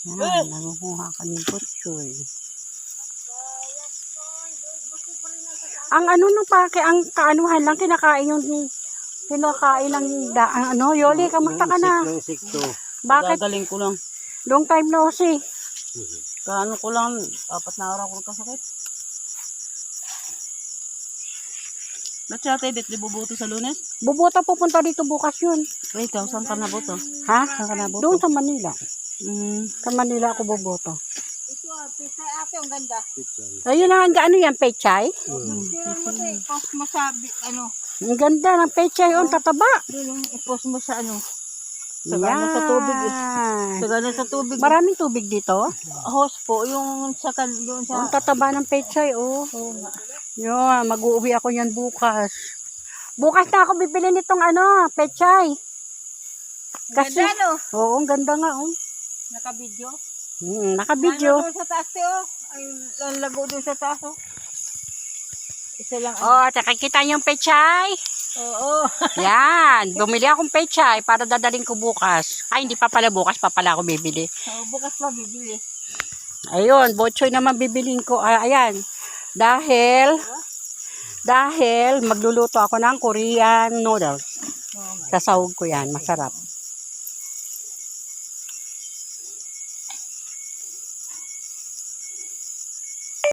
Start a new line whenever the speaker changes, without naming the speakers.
Yan, nangukuha kami butchoy. Ang ano nung pake, ang kaanuhan lang, kinakain yung kinakain ng Yoli, kamusta ka na? Bakit?
Gagaling ko lang.
Long time no see.
Kaano ko lang, 4 na araw ko kasakit. Ba't siya tayo dit bubuto sa Lunes?
Bubuta pupunta dito bukas yun.
Wait, saan ka na buto?
Ha?
Saan ka na buto?
Doon sa Manila.
Mm.
Sa Manila ako buboto.
Ito pechay ate, ang ganda.
Ayun na, ano yan, pechay?
Tira mo ito i-post mo sa,
Ang ganda ng pechay, on tataba.
i-post mo sa Sagana sa tubig eh. Sagana sa tubig.
Maraming tubig dito.
Hose po, yung doon sa...
Ang tataba ng pechay, oh. Yun, mag-uuwi ako yan bukas. Bukas na ako bibili nitong pechay. Kasi,
ganda no?
oo, ang ganda nga, oh.
Naka-video.
Naka-video.
Doon sa taas oh. Ay, ang lago doon sa taas oh. Isa lang.
Oh, nakikita niyo yung pechay?
Oo.
Yan, bumili akong pechay para dadaling ko bukas. Ay, hindi pa pala bukas, pa pala ako bibili.
Bukas pa bibili.
Ayun, botchoy naman bibilin ko. Ayan, dahil magluluto ako ng Korean noodles. Sasahog ko yan, masarap.